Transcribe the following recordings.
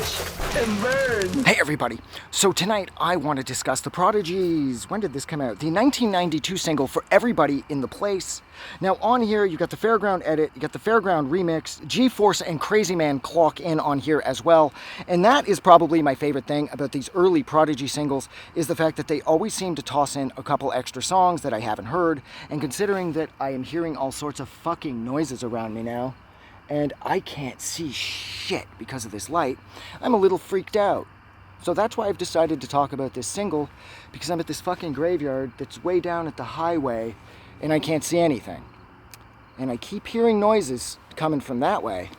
Watch and burn. Hey everybody, so tonight I want to discuss the Prodigy's, when did this come out? The 1992 single For Everybody in the Place. Now on here you got the Fairground edit, you got the Fairground remix, G-Force and Crazy Man clock in on here as well. And that is probably my favorite thing about these early Prodigy singles, is the fact that they always seem to toss in a couple extra songs that I haven't heard. And considering that I am hearing all sorts of fucking noises around me now, and I can't see shit because of this light, I'm a little freaked out. So that's why I've decided to talk about this single, because I'm at this fucking graveyard that's way down at the highway, and I can't see anything. And I keep hearing noises coming from that way.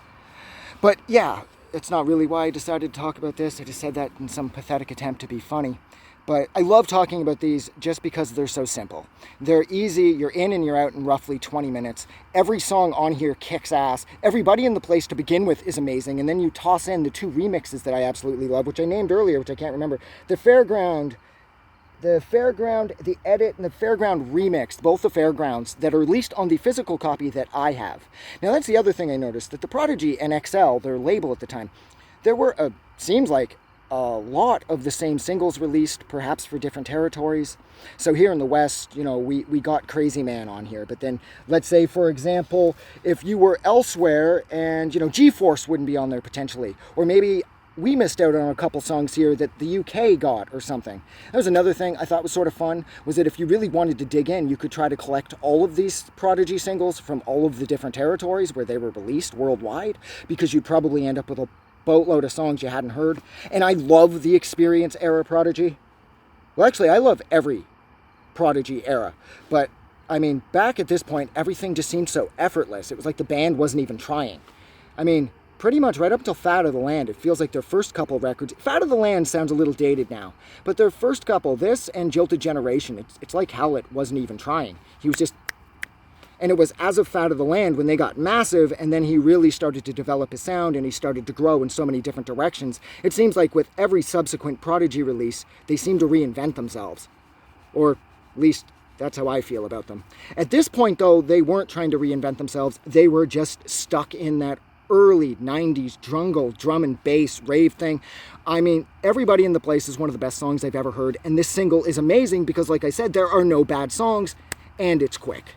But yeah, it's not really why I decided to talk about this. I just said that in some pathetic attempt to be funny. But I love talking about these just because they're so simple. They're easy, you're in and you're out in roughly 20 minutes. Every song on here kicks ass. Everybody in the Place to begin with is amazing. And then you toss in the two remixes that I absolutely love, which I named earlier, which I can't remember. The Fairground, the edit, and the Fairground remix, both the Fairgrounds, that are released on the physical copy that I have. Now that's the other thing I noticed, that the Prodigy and XL, their label at the time, there were, seems like, a lot of the same singles released, perhaps for different territories. So here in the West, you know, we got Crazy Man on here. But then, let's say, for example, if you were elsewhere and, you know, G-Force wouldn't be on there potentially. Or maybe we missed out on a couple songs here that the UK got or something. That was another thing I thought was sort of fun, was that if you really wanted to dig in, you could try to collect all of these Prodigy singles from all of the different territories where they were released worldwide, because you'd probably end up with a boatload of songs you hadn't heard. And I love the Experience era Prodigy. Well, actually, I love every Prodigy era. But, I mean, back at this point, everything just seemed so effortless. It was like the band wasn't even trying. I mean, pretty much right up until Fat of the Land, it feels like their first couple records... Fat of the Land sounds a little dated now. But their first couple, this and Jilted Generation, it's like Howlett wasn't even trying. He was just... And it was as of Fat of the Land when they got massive, and then he really started to develop his sound, and he started to grow in so many different directions. It seems like with every subsequent Prodigy release, they seem to reinvent themselves. Or at least that's how I feel about them. At this point, though, they weren't trying to reinvent themselves. They were just stuck in that early 90s jungle, drum and bass, rave thing. I mean, Everybody in the Place is one of the best songs I've ever heard, and this single is amazing because, like I said, there are no bad songs, and it's quick.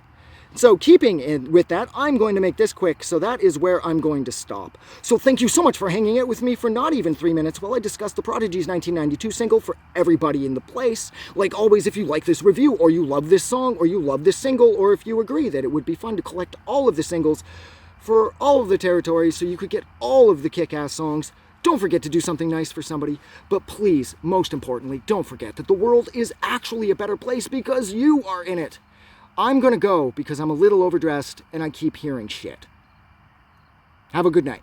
So keeping in with that, I'm going to make this quick, so that is where I'm going to stop. So thank you so much for hanging out with me for not even 3 minutes while I discuss the Prodigy's 1992 single For Everybody in the Place. Like always, if you like this review, or you love this song, or you love this single, or if you agree that it would be fun to collect all of the singles for all of the territories so you could get all of the kick-ass songs, don't forget to do something nice for somebody. But please, most importantly, don't forget that the world is actually a better place because you are in it. I'm going to go because I'm a little overdressed and I keep hearing shit. Have a good night.